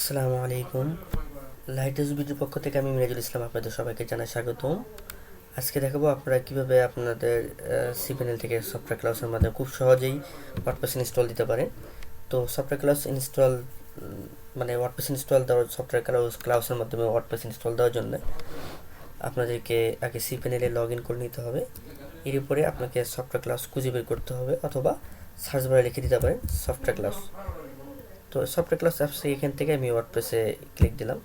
আসসালামু আলাইকুম। Light house বিডির পক্ষ থেকে আমি মিরাজুল ইসলাম আপনাদের সবাইকে জানাই স্বাগতম। আজকে দেখাবো আপনারা কিভাবে আপনাদের সিপ্যানেল থেকে সফটওয়্যার ক্লাউসের মাধ্যমে খুব সহজেই ওয়ার্ডপ্রেস ইনস্টল দিতে পারেন। তো সফটওয়্যার ক্লাউস ইনস্টল মানে ওয়ার্ডপ্রেস ইনস্টল দেওয়ার সফটওয়্যার ক্লাউসের মাধ্যমে ওয়ার্ডপ্রেস ইনস্টল দেওয়ার জন্য আপনাদেরকে আগে সিপ্যানেলে লগ ইন করে নিতে হবে। এর উপরে আপনাকে সফটওয়্যার ক্লাউস খুঁজে বের করতে হবে অথবা সার্চ বারে লিখে দিতে পারেন সফটওয়্যার ক্লাউস। তো সফটওয়্যার ক্লাস অ্যাপসে এখান থেকে আমি ওয়ার্ডপ্রেসে ক্লিক দিলাম।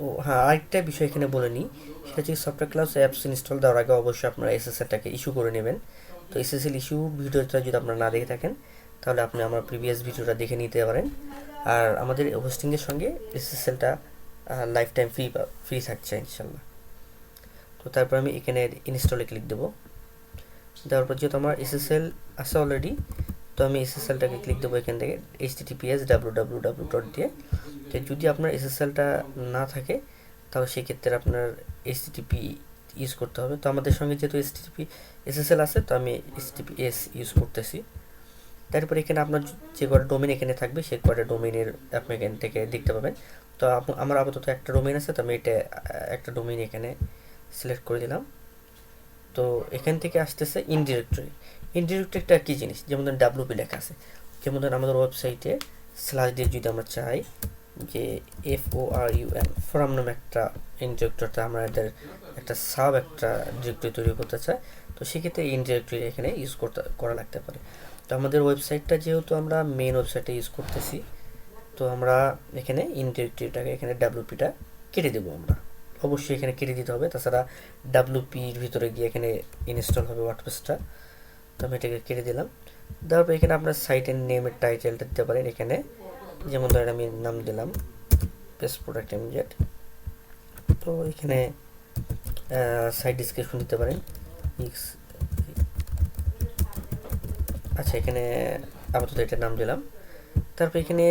ও হ্যাঁ, আরেকটা বিষয় এখানে বলে নিই, সেটা হচ্ছে সফটওয়্যার ক্লাস অ্যাপস ইনস্টল দেওয়ার আগে অবশ্যই আপনারা এসএসএলটাকে ইস্যু করে নেবেন। তো এসএসএল ইস্যু ভিডিওটা যদি আপনারা না দেখে থাকেন তাহলে আপনি আমার প্রিভিয়াস ভিডিওটা দেখে নিতে পারেন। আর আমাদের হোস্টিংয়ের সঙ্গে এসএসএলটা লাইফ টাইম ফ্রি থাকছে ইনশাল্লাহ। তো তারপর আমি এখানে ইনস্টলে ক্লিক দেবো। দেওয়ার পর যেহেতু আমার এসএসএল আছে অলরেডি, তো আমি এসএসএলটাকে ক্লিক দেবো এখান থেকে https://www. দিয়ে। তো যদি আপনার এসএসএলটা না থাকে তাহলে সেক্ষেত্রে আপনার http ইউজ করতে হবে। তো আমাদের সঙ্গে যেহেতু এসএসএল আছে, তো আমি https ইউজ করতেছি। তারপরে এখানে আপনার যে কটা ডোমেন এখানে থাকবে সেই কটা ডোমেনের আপনি এখান থেকে দেখতে পাবেন। তো আমার আপাতত একটা ডোমেন আছে, তো আমি এটা একটা ডোমেন এখানে সিলেক্ট করে দিলাম। তো এখান থেকে আসতেছে ইনডিরেক্টরিটা কী জিনিস, যেমন ধরুন ডাব্লুপি লেখা আছে, যেমন ধরুন আমাদের ওয়েবসাইটে স্ল্যাশ দিয়ে যদি আমরা চাই যে FORUM ফোরাম নামে একটা ইনডিরেক্টরিটা আমাদের একটা একটা ডিরেক্টরি তৈরি করতে চাই, তো সেক্ষেত্রে ইনডিরেক্টরি এখানে ইউজ করা লাগতে পারে। তো আমাদের ওয়েবসাইটটা যেহেতু আমরা মেন ওয়েবসাইটে ইউজ করতেছি, তো আমরা এখানে ইনডিরেক্টরিটাকে এখানে ডাব্লুপিটা কেটে দেবো। আমরা অবশ্যই এখানে কেটে দিতে হবে, তাছাড়া ডাব্লুপির ভিতরে গিয়ে এখানে ইনস্টল হবে ওয়ার্ডপ্রেসটা। তো আমি এটাকে কেটে দিলাম। দেওয়ার পর এখানে আপনার সাইটের নেমের টাইটেলটা দিতে পারেন এখানে, যেমন ধরেন আমি নাম দিলাম বেস্ট প্রোডাক্ট ইমিডিয়েট। তো এখানে সাইট ডিসক্রিপশন দিতে পারেন। আচ্ছা, এখানে আপাতত এটা নাম দিলাম। তারপর এখানে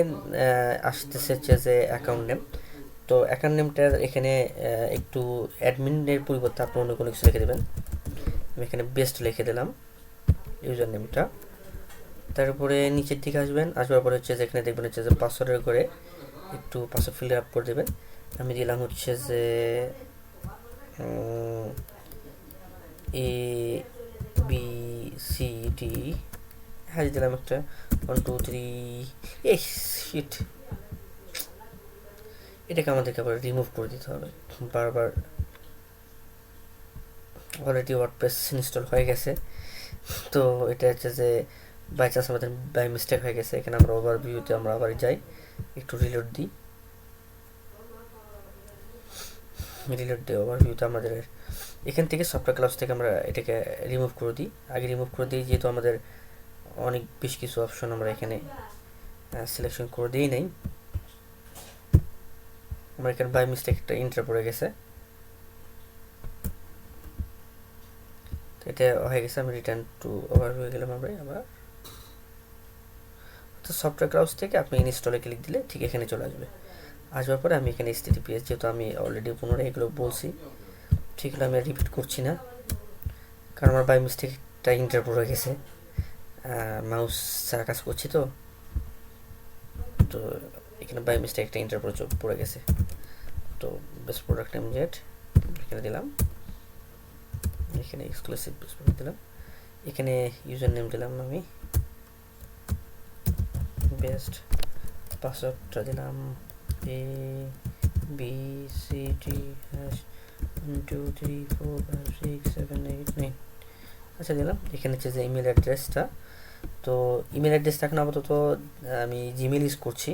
আসতেছে হচ্ছে যে অ্যাকাউন্ট নেম। তো অ্যাকাউন্ট নেমটার এখানে একটু অ্যাডমিনের পরিবর্তে আপনি অন্য কোনো কিছু লিখে দেবেন। আমি এখানে বেস্ট লিখে দিলাম ইউজার নেমটা। তারপরে নিচের দিকে আসবার পরে হচ্ছে যে এখানে দেখবেন হচ্ছে যে পাসওয়ার্ডের করে একটু পাসওয়ার্ড ফিল আপ করে দেবেন। আমি দিলাম হচ্ছে যে ABCD, হ্যাঁ দিলাম একটা 1 2 3। শিট, এটাকে আমাদেরকে আবার রিমুভ করে দিতে হবে বারবার। অলরেডি ওয়ার্ডপ্রেস ইনস্টল হয়ে গেছে, তো এটা হচ্ছে যে বাই চান্স আমাদের বাই মিস্টেক হয়ে গেছে। এখানে আমরা ওভারভিউতে আমরা আবার যাই, একটু রিলোড দিই। ওভারভিউতে আমাদের এখান থেকে সফটওয়্যার ক্লাস থেকে আমরা এটাকে রিমুভ করে দিই। আগে রিমুভ করে দিই, যেহেতু আমাদের অনেক বেশ কিছু অপশন আমরা এখানে সিলেকশন করে দিই নাই। আমার এখানে বাই মিস্টেক একটা এন্টার পড়ে গেছে, তো এটা হয়ে গেছে। আমি রিটার্ন টু ওভারভিউ গেলাম আমরা আবার। তো সফটওয়্যার ক্লাউস থেকে আপনি ইনস্টলে ক্লিক দিলে ঠিক এখানে চলে আসবার পরে আমি এখানে https, যেহেতু আমি অলরেডি পুনরায় এগুলো বলছি, সেগুলো আমি রিপিট করছি না, কারণ আমার বাই মিস্টেকটা এন্টার পড়ে গেছে, মাউস ছাড়া কাজ করছি। তো তো এখানে বাই মিস্টেক একটা এন্টার পড়ে গেছে। তো বেস্ট প্রোডাক্ট নেম জেট এখানে দিলাম, এখানে এক্সক্লুসিভ বেস্ট প্রোডাক্ট দিলাম, এখানে ইউজার নেম দিলাম আমি বেস্ট, পাসওয়ার্ডটা দিলাম ABCD#123456789। আচ্ছা দিলাম। এখানে হচ্ছে যে ইমেল অ্যাড্রেসটা, তো ইমেল অ্যাড্রেসটা এখন আপাতত আমি জিমেল ইউজ করছি।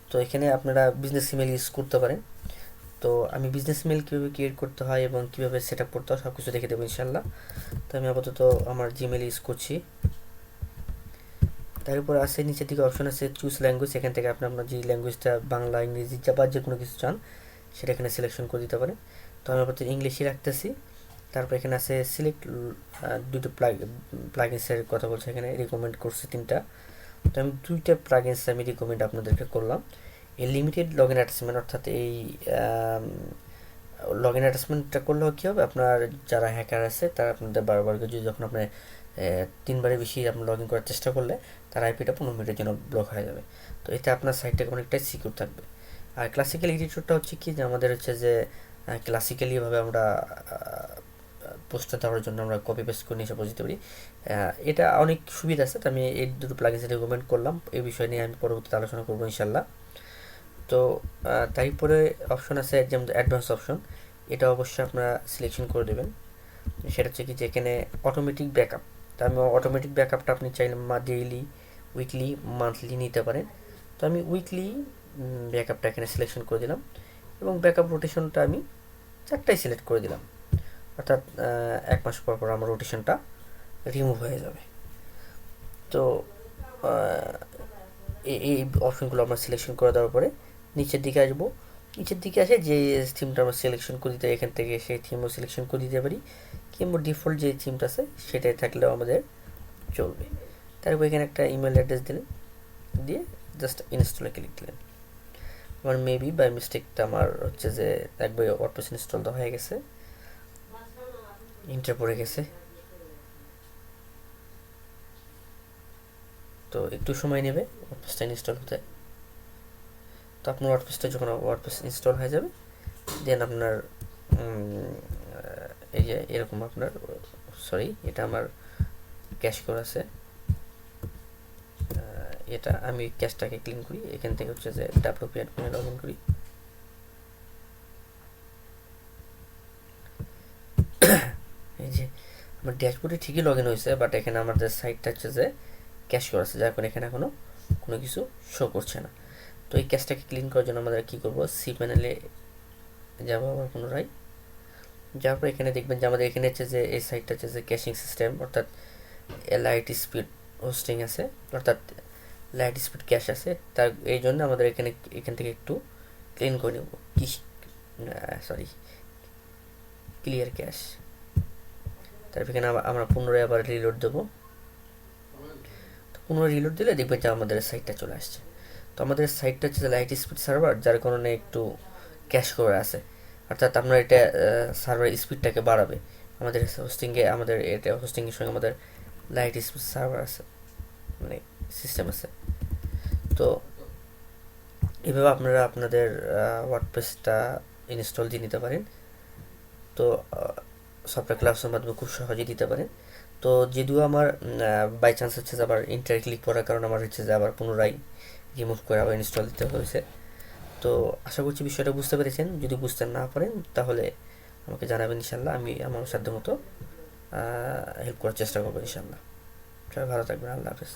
তো এখানে আপনারা বিজনেস ইমেল ইউজ করতে পারেন। তো আমি বিজনেস ইমেল কীভাবে ক্রিয়েট করতে হয় এবং কীভাবে সেট আপ করতে হয় সব কিছু দেখে দেবো ইনশাল্লাহ। তো আমি আপাতত আমার জিমেল ইউজ করছি। তারপর আছে নিচের দিকে অপশন আছে চুজ ল্যাঙ্গুয়েজ, এখান থেকে আপনি আপনার যে ল্যাঙ্গুয়েজটা বাংলা, ইংরেজি বা যে কোনো কিছু চান সেটা এখানে সিলেকশন করে দিতে পারেন। তো আমি আপাতত ইংলিশই রাখতেছি। তারপর এখানে আছে সিলেক্ট দুটো প্লাগইনসের কথা বলছে, এখানে রিকমেন্ড করছে 3টা। তো আমি 2টা প্লাগইনস আমি রিকমেন্ড আপনাদেরকে করলাম। এই লিমিটেড লগ ইন অ্যাটাচমেন্ট, অর্থাৎ এই লগ ইন অ্যাটাচমেন্টটা করলেও কী হবে, আপনার যারা হ্যাকার আছে তারা আপনাদের বারবার যদি যখন আপনি 3বারের বেশি আপনি লগ ইন করার চেষ্টা করলে তার আইপিটা 15 মিনিটের জন্য ব্লক হয়ে যাবে। তো এতে আপনার সাইটটা অনেকটাই সিকিউর থাকবে। আর ক্লাসিক্যাল এডিটরটা হচ্ছে কি, যে আমাদের হচ্ছে যে ক্লাসিক্যালিভাবে আমরা পোস্টটা দেওয়ার জন্য আমরা কপি পেস্ট করে নিয়ে বসে দিতে পারি। এটা অনেক সুবিধা আছে, তো আমি এই দুটো প্লাগিনস রেকমেন্ড করলাম। এই বিষয় নিয়ে আমি পরবর্তীতে আলোচনা করবো ইনশাল্লাহ। তো তারপরে অপশন আছে যেমন অ্যাডভান্স অপশন, এটা অবশ্যই আপনারা সিলেকশন করে দেবেন। সেটা হচ্ছে কি যে এখানে অটোমেটিক ব্যাকআপ, তো আমি অটোমেটিক ব্যাকআপটা আপনি চাইলে ডেইলি, উইকলি, মান্থলি নিতে পারেন। তো আমি উইকলি ব্যাকআপটা এখানে সিলেকশন করে দিলাম, এবং ব্যাকআপ রোটেশনটা আমি 4টাই সিলেক্ট করে দিলাম, অর্থাৎ 1 মাস পর পর আমার রোটেশনটা রিমুভ হয়ে যাবে। তো এই অপশনগুলো আমরা সিলেকশন করে দেওয়ার পরে নিচের দিকে আসবো। নিচের দিকে আসে যে থিমটা আমরা সিলেকশন করে দিতে, এখান থেকে সেই থিমও সিলেকশন করে দিতে পারি, কিংবা ডিফল্ট যে থিমটা আছে সেটাই থাকলেও আমাদের চলবে। তারপর এখানে একটা ইমেল অ্যাড্রেস দিলেন, দিয়ে জাস্ট ইনস্টলে ক্লিক দিলেন। আমার মেবি বাই মিস্টেকটা আমার হচ্ছে যে একবার ওয়ার্ডপ্রেস ইনস্টল তো হয়ে গেছে, ইন্টার পড়ে গেছে, তো একটু সময় নেবে ওয়ার্ডপ্রেসটা ইনস্টল হতে। তো আপনার ওয়ার্ডপ্রেসটা যখন ওয়ার্ডপ্রেস ইনস্টল হয়ে যাবে, দেন আপনার এই যে এরকম আপনার, সরি এটা আমার ক্যাশ করা আছে, এটা আমি ক্যাশটাকে ক্লিন করি। এখান থেকে হচ্ছে যে ডেভেলপ অ্যাডমিনে লগ ইন করি। এই যে আমার ড্যাশবোর্ডে ঠিকই লগ ইন হয়েছে, বাট এখানে আমাদের সাইটটা হচ্ছে যে ক্যাশ করা আছে, যার কারণে এখানে এখনো কোনো কিছু শো করছে না। তো এই ক্যাশটাকে ক্লিন করার জন্য আমাদের কী করবো, সি প্যানেলে যাবো আবার পুনরায়। যাওয়ার পর এখানে দেখবেন যে আমাদের এখানে হচ্ছে যে এই সাইটটা হচ্ছে যে ক্যাশিং সিস্টেম, অর্থাৎ লাইট স্পিড হোস্টিং আছে, অর্থাৎ লাইট স্পিড ক্যাশ আছে। তার এই জন্য আমাদের এখান থেকে একটু ক্লিন করে নেব, সরি ক্লিয়ার ক্যাশ। তারপর এখানে আমরা পুনরায় আবার রিলোড দেবো। তো পুনরায় রিলোড দিলে দেখবেন যে আমাদের সাইটটা চলে আসছে। তো আমাদের সাইটটা হচ্ছে লাইট স্পিড সার্ভার, যার কারণে একটু ক্যাশ করে আছে, অর্থাৎ আপনার এটা সার্ভার স্পিডটাকে বাড়াবে। আমাদের হোস্টিংয়ে, আমাদের এটা হোস্টিংয়ের সঙ্গে আমাদের লাইট স্পিড সার্ভার আছে, মানে সিস্টেম আছে। তো এভাবে আপনারা আপনাদের ওয়ার্ডপ্রেসটা ইনস্টল দিয়ে নিতে পারেন। তো সফটওয়্যার ক্লাসের মাধ্যমে খুব সহজেই দিতে পারেন। তো যদিও আমার বাই চান্স হচ্ছে যে আবার ইন্টার ক্লিক করার কারণে আমার হচ্ছে যে আবার পুনরায় রিমুভ করে আবার ইনস্টল দিতে হয়েছে। তো আশা করছি বিষয়টা বুঝতে পেরেছেন। যদি বুঝতে না পারেন তাহলে আমাকে জানাবেন ইনশাল্লাহ, আমি আমার সাধ্য মতো হেল্প করার চেষ্টা করবো ইনশাল্লাহ। সবাই ভালো থাকবেন, আল্লাহ হাফেজ।